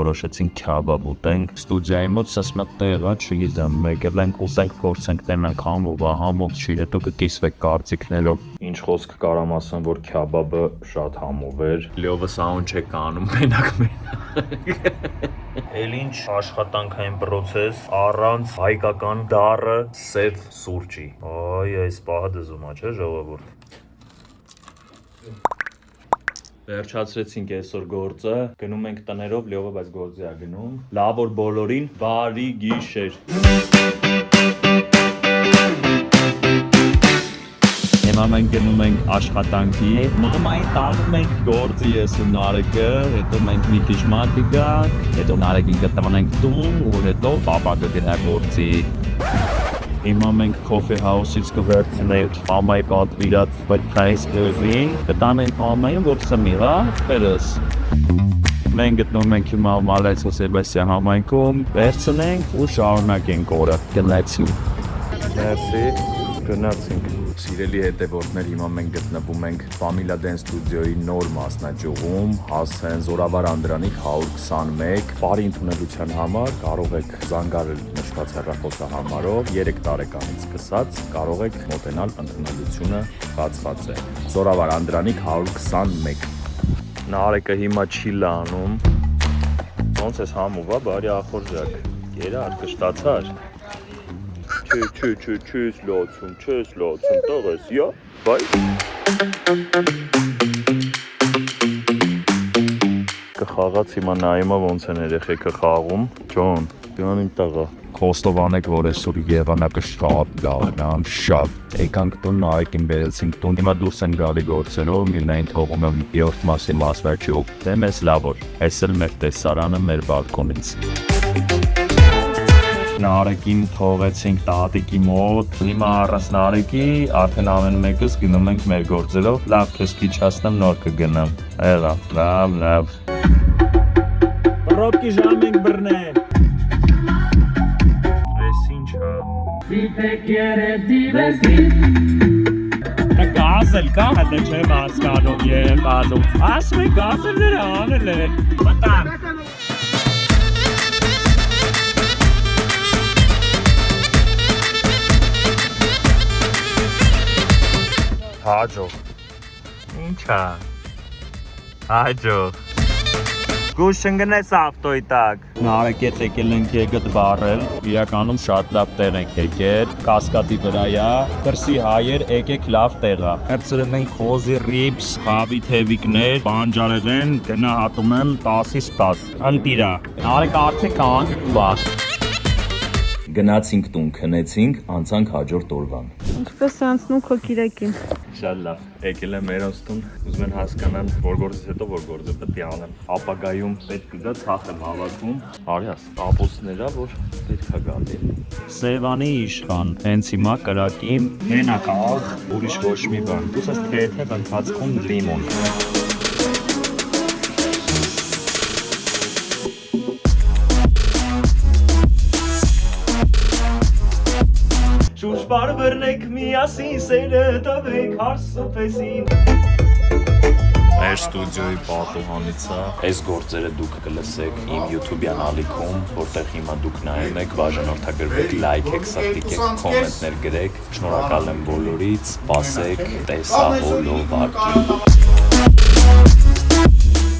որոշեցինք քյաբաբ ուտենք։ Ստուդիայի մոտ ասում եմ տեղա, չգիտեմ, եկել ենք ուտենք, փորձենք տենանք համով, համով չի, հետո կկիսվեք կարծիքներով։ Ինչ խոսք կարամ ասեմ, որ քյաբաբը շատ համով էր։ Լյովը սաուն չեք անում, մենակ։ Էլ ինչ աշխատանքային process առանց հայկական դառը սև սուրճի։ Այ այս պահը դզում է, չէ՞ ժողովուրդ։ Վերջացրեցինք այսօր գործը, գնում ենք տներով, Լյովը բայց գործի է գնում։ Լավ որ բոլորին բարի գիշեր։ Հիմա մենք գնում ենք աշխատանքի, մամային տանում ենք գործի ես ու Նարեկը, հետո մենք մի քիչ մատի գանք, հետո Նարեկին կտանենք տուն, ու հետո պապա կգնա գործի։ Հիմա մենք Coffee House-ից կվերցնենք մամայի պատվիրած բրդայից դրվին, կտանենք մամային, որ խմի, հա, վերս։ Մենք գտնվում ենք հիմա Մալայցո Սեբաստիան համայնքում, վերցնենք ու շարունակենք օրը, գնացինք։ Մերսի, գնացինք։ Սիրելի հետևորդներ, հիմա մենք գտնվում ենք Familia Dance Studio-ի նոր մասնաճյուղում, հասցեն Զորավար Անդրանիկ 121, բարի ընդունելության համար կարող եք զանգարել նշված հեռախոսահամարով, 3 տարեկանից սկսած կարող եք մոտենալ ընդունելությունը բացված է։ Զորավար Անդրանիկ 121։ Նարեկը հիմա չիլ անում։ Ոնց ես համով, բարի ախորժակ։ Երար, կշտացար։ Չես լացում, տղես, յա, բայ։ Կխաղաց հիմա նայիմա ոնց են երեխեքը խաղում, Ջոն, դյան իմ տղա։ Խոստով անեք, որ այսօր եղանակը շատ լավն է, շատ։ Եկանք տուն, Նարեկին բերեցինք տուն, հիմա դուրս են գալի գործերով, միլնային թողում եմ 7 մասի մասվերջի օգտեմ, ես լավ որ, այս էլ մեր տեսարանը մեր բալկոնից։ Նարեկին թողեցինք տատիկի մոտ, հիմա առանց Նարեկի արդեն ամեն մեկս գնում ենք մեր գործերով, լավ քեզ քիչացնեմ նոր կգնամ, եղավ, լավ։ Ռոպկի ժամ ենք բռնել։ Ես ինչ հա։ Գազել կա, հետը չեմ ասկանում եմ անում, ասում է գազելները անել է, մտան։ Հաջող, ինչ է, հաջող, գուշ չնգնես ավտոյի տակ։ Նարեկ ետ եկել ենք եկըտ բարել, իրականում շատ լավ տեղ ենք եկել, կասկատի վրայա, կրսի հայեր եկեք լավ տեղա։ Հերցրել ենք խոզի ռիբս, խավի թևիկներ, բանջարեղեն, գնահատում եմ 10-ից 10, ընտիրա։ Նարեկ արդեք կան, բաս։ Գնացինք տուն, քնեցինք, անցանք հաջորդ օրվան։ Ինչպես է անցնում քո կիրակին։ Շատ լավ, եկել եմ մերոնց տուն, ուզում են հասկանան, որ գործից հետո որ գործը պետք է անեմ։ Ապագայում պետք է գա ցախ եմ հավաքում, արյաս, ապոսներա, որ պետք է գալի։ Սևանի իշխան, հենց հիմա կրակին, մենակ աղ, ուրիշ ոչ մի բան։ Դուս ես թեթև ընթացքում լիմոն։ Շուշ-բար բռնեք միասին, սերը տվեք հարսոպեսին։ Մեր ստուդիոյի պատուհանից է, այս գործերը դուք կլսեք իմ YouTube-յան ալիքում, որտեղ հիմա դուք նայում եք, բաժանորդագրվեք, լայք եք, սրտիկեք, կոմենտներ գրեք, շնորհակալ եմ բոլորից, սպասեք, տեսա հոլո վարկին։